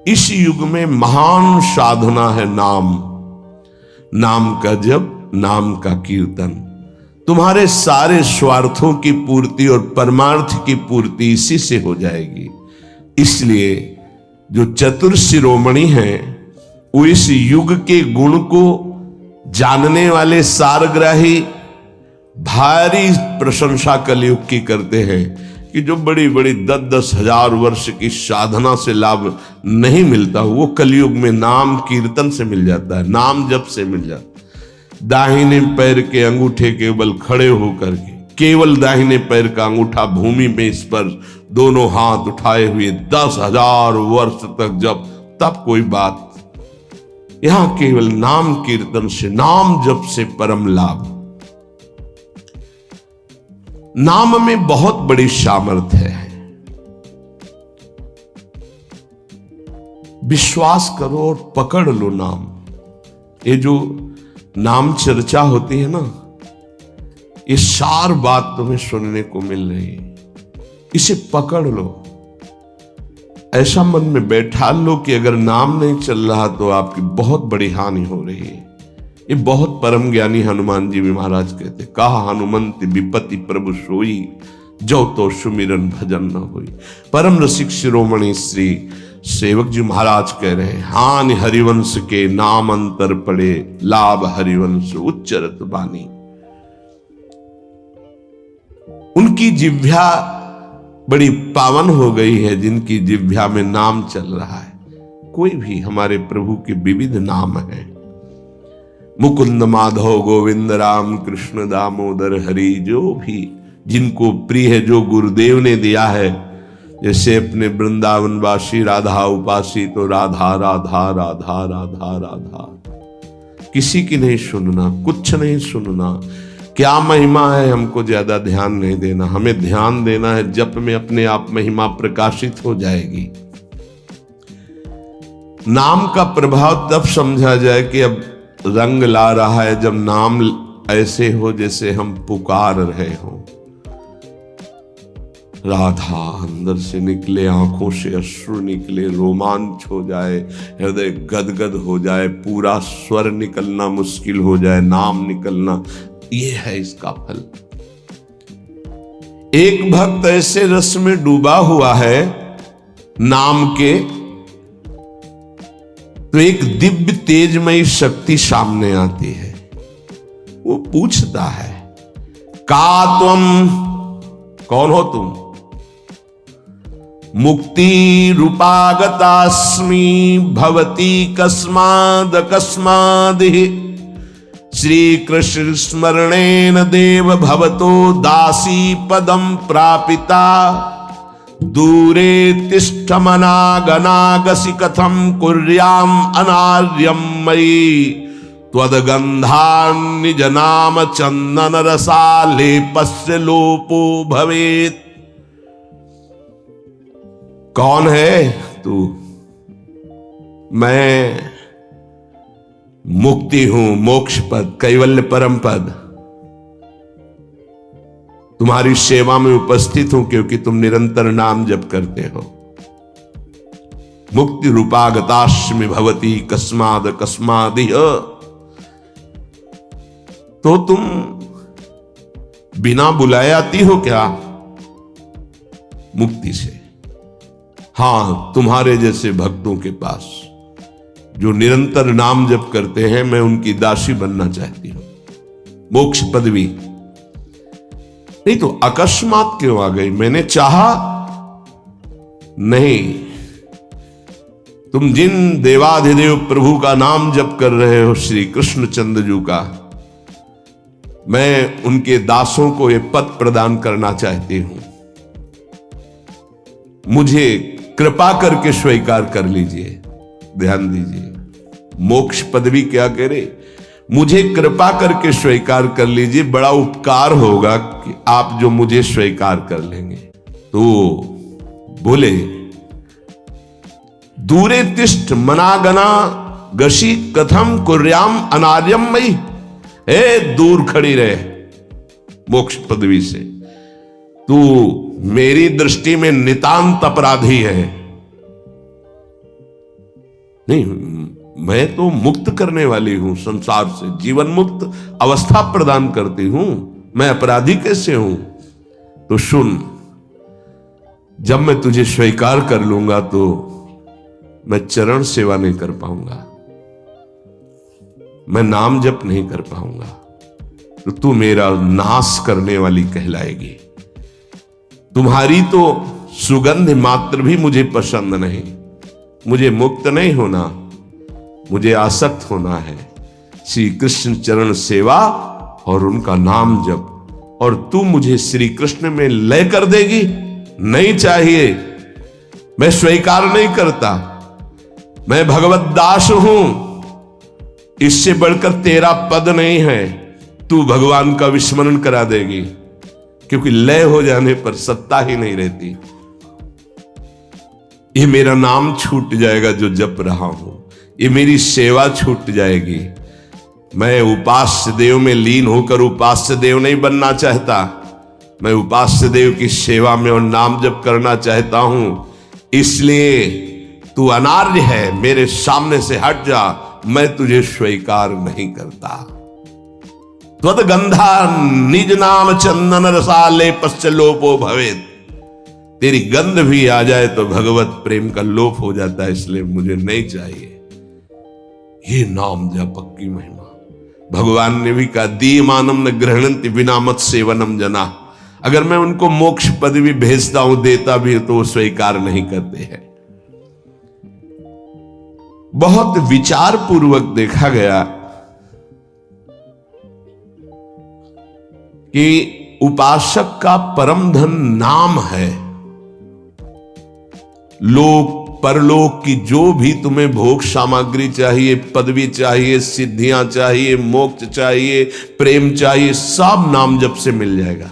इस युग में महान साधना है नाम, नाम का जप, नाम का कीर्तन। तुम्हारे सारे स्वार्थों की पूर्ति और परमार्थ की पूर्ति इसी से हो जाएगी। इसलिए जो चतुर शिरोमणि हैं वो इस युग के गुण को जानने वाले सारग्राही भारी प्रशंसा कलयुग की करते हैं कि जो बड़ी बड़ी 10-10 हजार वर्ष की साधना से लाभ नहीं मिलता वो कलयुग में नाम कीर्तन से मिल जाता है, नाम जप से मिल जाता है। दाहिने पैर के अंगूठे के बल खड़े होकर के केवल दाहिने पैर का अंगूठा भूमि में स्पर्श, दोनों हाथ उठाए हुए 10,000 वर्ष तक जब, तब कोई बात। यहां केवल नाम कीर्तन से, नाम जप से परम लाभ। नाम में बहुत बड़ी सामर्थ्य है। विश्वास करो और पकड़ लो नाम। ये जो नाम चर्चा होती है ना, ये सार बात तुम्हें सुनने को मिल रही है, इसे पकड़ लो। ऐसा मन में बैठा लो कि अगर नाम नहीं चल रहा तो आपकी बहुत बड़ी हानि हो रही है। ये बहुत परम ज्ञानी हनुमान जी भी महाराज कहते, कहा हनुमंत विपत्ति प्रभु सोई, जो तो सुमिरन भजन न होई। परम रसिक शिरोमणि श्री सेवक जी महाराज कह रहे हैं, हानि हरिवंश के नाम अंतर पड़े, लाभ हरिवंश उच्चरत बानी। उनकी जिह्वा बड़ी पावन हो गई है जिनकी जिह्वा में नाम चल रहा है। कोई भी हमारे प्रभु के विविध नाम हैं, मुकुंद माधव गोविंद राम कृष्ण दामोदर हरि, जो भी जिनको प्रिय है, जो गुरुदेव ने दिया है। जैसे अपने वृंदावनवासी राधा उपासी तो राधा राधा राधा राधा राधा, किसी की नहीं सुनना, कुछ नहीं सुनना। क्या महिमा है हमको ज्यादा ध्यान नहीं देना, हमें ध्यान देना है जप में अपने आप महिमा प्रकाशित हो जाएगी। नाम का प्रभाव तब समझा जाए कि अब रंग ला रहा है जब नाम ऐसे हो जैसे हम पुकार रहे हो। राधा अंदर से निकले, आंखों से अश्रु निकले, रोमांच हो जाए, हृदय गदगद हो जाए, पूरा स्वर निकलना मुश्किल हो जाए, नाम निकलना, ये है इसका फल। एक भक्त ऐसे रस में डूबा हुआ है नाम के, तो एक दिव्य तेजमयी शक्ति सामने आती है। वो पूछता है, का तुम, कौन हो तुम? मुक्ति रूपागतास्मि भवती कस्माद कस्मादिहि, श्री कृष्ण स्मरणेन देव भवतो दासी पदम प्रापिता, दूरे तिष्ठमनागनागसि कथम कुर्याम अनार्यम मयि, त्वदगंधान्निज नाम चंदन रसालेपस्य लोपो भवेत्। कौन है तू? मैं मुक्ति हूं, मोक्ष पद, कैवल्य परम पद। तुम्हारी सेवा में उपस्थित हूं क्योंकि तुम निरंतर नाम जप करते हो। मुक्ति रूपागतास्मि भवती कस्माद कस्मादिह, तो तुम बिना बुलाए आती हो क्या मुक्ति से? हां, तुम्हारे जैसे भक्तों के पास जो निरंतर नाम जप करते हैं, मैं उनकी दासी बनना चाहती हूं, मोक्ष पदवी। नहीं तो अकस्मात क्यों आ गई? मैंने चाहा नहीं। तुम जिन देवाधिदेव प्रभु का नाम जप कर रहे हो, श्री कृष्ण चंद्र जी का, मैं उनके दासों को ये पद प्रदान करना चाहती हूं। मुझे कृपा करके स्वीकार कर लीजिए। ध्यान दीजिए, मोक्ष पदवी क्या कह रहे? मुझे कृपा करके स्वीकार कर लीजिए, बड़ा उपकार होगा कि आप जो मुझे स्वीकार कर लेंगे। तो बोले, दूरे तिष्ठ मनागना गशी कथम कुर्याम अनार्यम मई, ए दूर खड़ी रहे मोक्ष पदवी से, तू मेरी दृष्टि में नितांत अपराधी है। नहीं, मैं तो मुक्त करने वाली हूं संसार से, जीवन मुक्त अवस्था प्रदान करती हूं, मैं अपराधी कैसे हूं? तो सुन, जब मैं तुझे स्वीकार कर लूंगा तो मैं चरण सेवा नहीं कर पाऊंगा, मैं नाम जप नहीं कर पाऊंगा, तो तू मेरा नाश करने वाली कहलाएगी। तुम्हारी तो सुगंध मात्र भी मुझे पसंद नहीं। मुझे मुक्त नहीं होना, मुझे आसक्त होना है श्री कृष्ण चरण सेवा और उनका नाम जप। और तू मुझे श्री कृष्ण में लय कर देगी? नहीं चाहिए, मैं स्वीकार नहीं करता। मैं भगवत दास हूं, इससे बढ़कर तेरा पद नहीं है। तू भगवान का विस्मरण करा देगी, क्योंकि लय हो जाने पर सत्ता ही नहीं रहती। ये मेरा नाम छूट जाएगा जो जप रहा हूं, ये मेरी सेवा छूट जाएगी। मैं उपास्य देव में लीन होकर उपास्य देव नहीं बनना चाहता, मैं उपास्य देव की सेवा में और नाम जप करना चाहता हूं। इसलिए तू अनार्य है, मेरे सामने से हट जा, मैं तुझे स्वीकार नहीं करता। त्वद गंधा निज नाम चंदन रसाले पश्च लोपो भवेत। तेरी गंध भी आ जाए तो भगवत प्रेम का लोप हो जाता है, इसलिए मुझे नहीं चाहिए। ये नाम जप की महिमा भगवान ने भी कहा, दीयमानम न ग्रहणन्ति बिना मत सेवनम जना। अगर मैं उनको मोक्ष पदवी भेजता हूं, देता भी तो वो स्वीकार नहीं करते हैं। बहुत विचार पूर्वक देखा गया कि उपासक का परम धन नाम है। लोक परलोक की जो भी तुम्हें भोग सामग्री चाहिए, पदवी चाहिए, सिद्धियां चाहिए, मोक्ष चाहिए, प्रेम चाहिए, सब नाम जप से मिल जाएगा।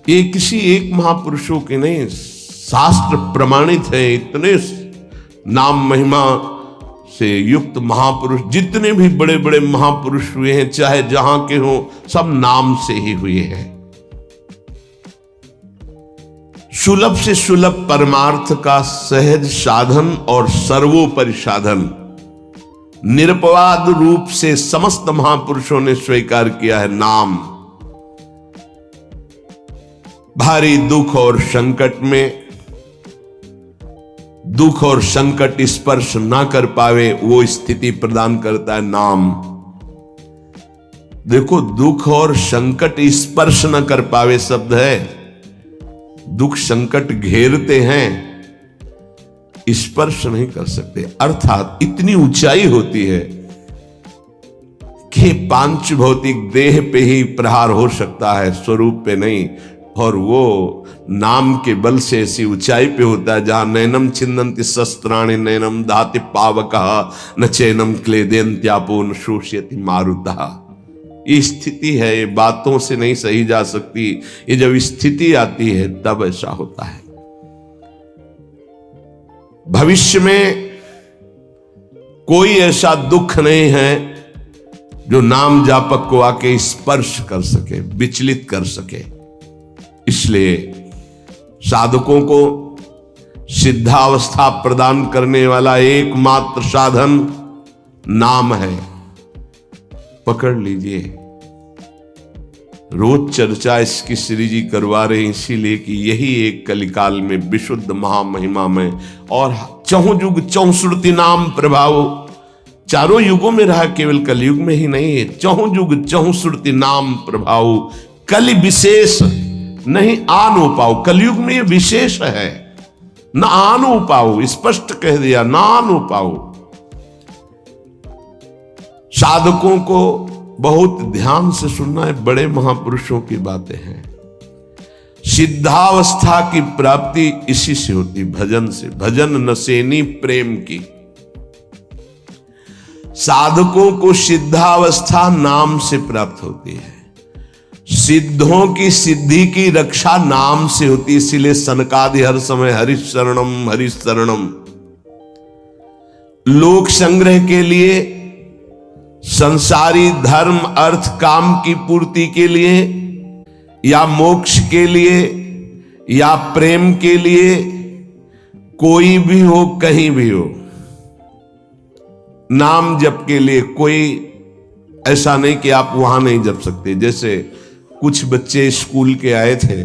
ये किसी एक महापुरुषों के नहीं, शास्त्र प्रमाणित है। इतने नाम महिमा से युक्त महापुरुष, जितने भी बड़े बड़े महापुरुष हुए हैं, चाहे जहां के हों, सब नाम से ही हुए हैं। सुलभ से सुलभ परमार्थ का सहज साधन और सर्वोपरि साधन निरपवाद रूप से समस्त महापुरुषों ने स्वीकार किया है नाम। भारी दुख और संकट में, दुख और संकट स्पर्श ना कर पावे वो स्थिति प्रदान करता है नाम। देखो, दुख और संकट स्पर्श न कर पावे शब्द है। दुख संकट घेरते हैं, स्पर्श नहीं कर सकते। अर्थात इतनी ऊंचाई होती है कि पांच भौतिक देह पे ही प्रहार हो सकता है, स्वरूप पे नहीं। और वो नाम के बल से ऐसी ऊंचाई पे होता है जहां नैनम छिन्नन्ति शस्त्राणि नैनम दाति पावकः न चैनम क्लेदेन्त्यापो न शोष्यति मारुतः। ये स्थिति है, ये बातों से नहीं सही जा सकती। ये जब स्थिति आती है तब ऐसा होता है। भविष्य में कोई ऐसा दुख नहीं है जो नाम जापक को आके स्पर्श कर सके, विचलित कर सके। इसलिए साधकों को सिद्धावस्था प्रदान करने वाला एकमात्र साधन नाम है। पकड़ लीजिए। रोज चर्चा इसकी श्री जी करवा रहे हैं, इसीलिए कि यही एक कलिकाल में विशुद्ध महामहिमा में और चहुं युग चौसुरति नाम प्रभाव चारों युगों में रहा, केवल कलयुग में ही नहीं है। चहुं युग चहुसुरति नाम प्रभाव, कलि विशेष नहीं आनो पाओ। कलयुग में ये विशेष है, न आनो पाओ, स्पष्ट कह दिया, ना आनो पाओ। साधकों को बहुत ध्यान से सुनना है, बड़े महापुरुषों की बातें हैं। सिद्धावस्था की प्राप्ति इसी से होती, भजन से। भजन नसेनी प्रेम की। साधकों को सिद्धावस्था नाम से प्राप्त होती है। सिद्धों की सिद्धि की रक्षा नाम से होती है। इसीलिए सनकादि हर समय हरिशरणम हरिशरणम। लोक संग्रह के लिए, संसारी धर्म अर्थ काम की पूर्ति के लिए, या मोक्ष के लिए, या प्रेम के लिए कोई भी हो, कहीं भी हो, नाम जप के लिए कोई ऐसा नहीं कि आप वहां नहीं जप सकते। जैसे कुछ बच्चे स्कूल के आए थे,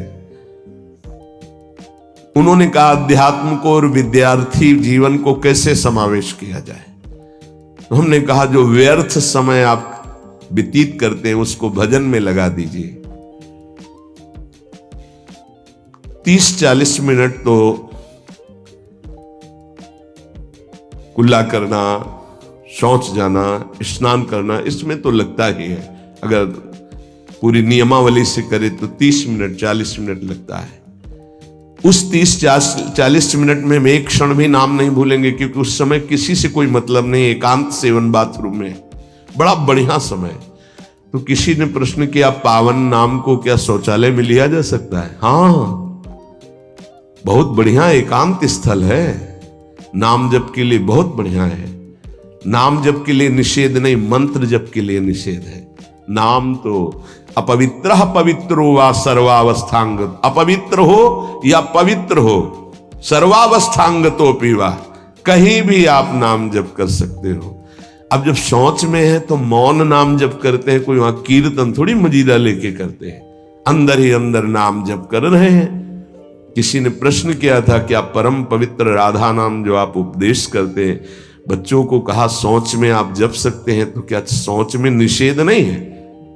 उन्होंने कहा अध्यात्म को और विद्यार्थी जीवन को कैसे समावेश किया जाए। तो हमने कहा जो व्यर्थ समय आप व्यतीत करते हैं उसको भजन में लगा दीजिए। 30-40 मिनट तो कुल्ला करना, शौच जाना, स्नान करना, इसमें तो लगता ही है। अगर पूरी नियमावली से करे तो 30 मिनट 40 मिनट लगता है। उस 30-40 मिनट में हम एक क्षण भी नाम नहीं भूलेंगे, क्योंकि उस समय किसी से कोई मतलब नहीं, एकांत सेवन बाथरूम में, बड़ा बढ़िया समय। तो किसी ने प्रश्न किया, पावन नाम को क्या शौचालय में लिया जा सकता है? हाँ, बहुत बढ़िया एकांत स्थल है, नाम जप के लिए बहुत बढ़िया है। नाम जप के लिए निषेध नहीं, मंत्र जप के लिए निषेध है। नाम तो अपवित्र पवित्रो वा सर्वावस्थांग, अपवित्र हो या पवित्र हो, सर्वावस्थांग तो पीवा, कहीं भी आप नाम जप कर सकते हो। अब जब शौच में है तो मौन नाम जप करते हैं, कोई वहां कीर्तन थोड़ी मजीरा लेके करते हैं, अंदर ही अंदर नाम जप कर रहे हैं। किसी ने प्रश्न किया था कि आप परम पवित्र राधा नाम जो आप उपदेश करते हैं, बच्चों को कहा शौच में आप जप सकते हैं, तो क्या शौच में निषेध नहीं है?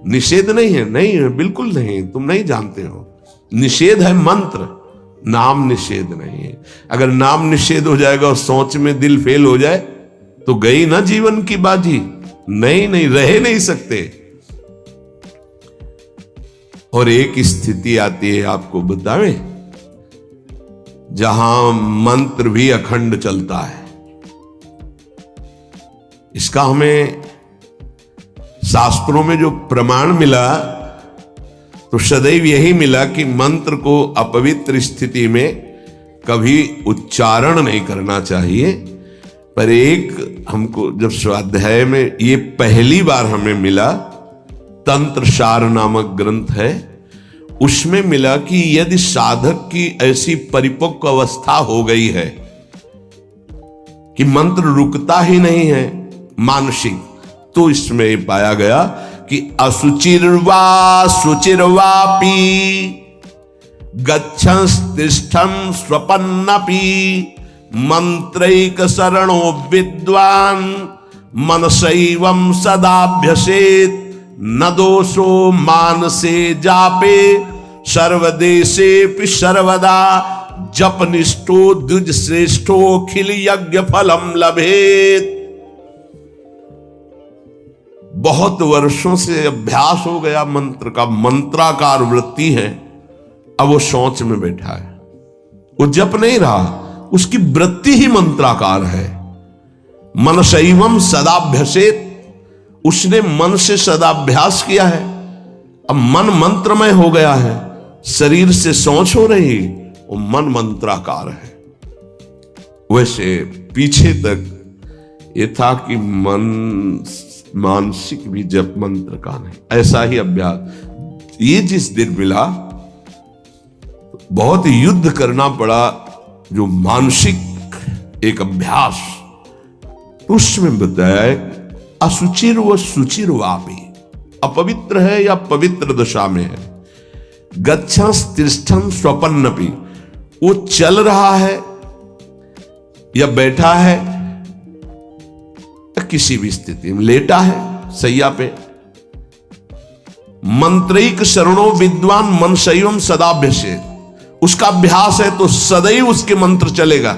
निषेध नहीं है, नहीं है, बिल्कुल नहीं, तुम नहीं जानते हो। निषेध है मंत्र, नाम निषेध नहीं है। अगर नाम निषेध हो जाएगा और शौच में दिल फेल हो जाए तो गई ना जीवन की बाजी, नहीं रह नहीं सकते। और एक स्थिति आती है, आपको बतावें, जहां मंत्र भी अखंड चलता है। इसका हमें शास्त्रों में जो प्रमाण मिला तो सदैव यही मिला कि मंत्र को अपवित्र स्थिति में कभी उच्चारण नहीं करना चाहिए। पर एक हमको जब स्वाध्याय में ये पहली बार हमें मिला, तंत्र सार नामक ग्रंथ है, उसमें मिला कि यदि साधक की ऐसी परिपक्व अवस्था हो गई है कि मंत्र रुकता ही नहीं है मानसिक, तो इसमें पाया गया कि असुचिर्वा शुचिर्वापि गच्छंस्तिष्ठं स्वपन्नपि मंत्रैक शरणो विद्वान् मनसैवं सदाभ्यसेत् न दोषो मानसे जापे सर्वदेशेऽपि सर्वदा जपनिष्ठो द्विज श्रेष्ठो खिल यज्ञ फलम लभेत। बहुत वर्षों से अभ्यास हो गया मंत्र का, मंत्राकार वृत्ति है, अब वो शौच में बैठा है, वो जप नहीं रहा, उसकी वृत्ति ही मंत्राकार है। मनसैवं सदाभ्यसेत, उसने मन से सदाभ्यास किया है, अब मन मंत्रमय हो गया है, शरीर से शौच हो रही, वो मन मंत्राकार है। वैसे पीछे तक ये था कि मन मानसिक भी जप मंत्र का नहीं, ऐसा ही अभ्यास। ये जिस दिन मिला बहुत युद्ध करना पड़ा, जो मानसिक एक अभ्यास, उसमें बताया असुचिर व सुचिर वापी, अपवित्र है या पवित्र दशा में है, गच्छंस्तिष्ठं स्वपन्नपि, वो चल रहा है या बैठा है, किसी भी स्थिति में लेटा है सैया पे, मंत्रैक शरणो विद्वान मनसैवं सदाभ्यसेत्, उसका अभ्यास है तो सदैव उसके मंत्र चलेगा।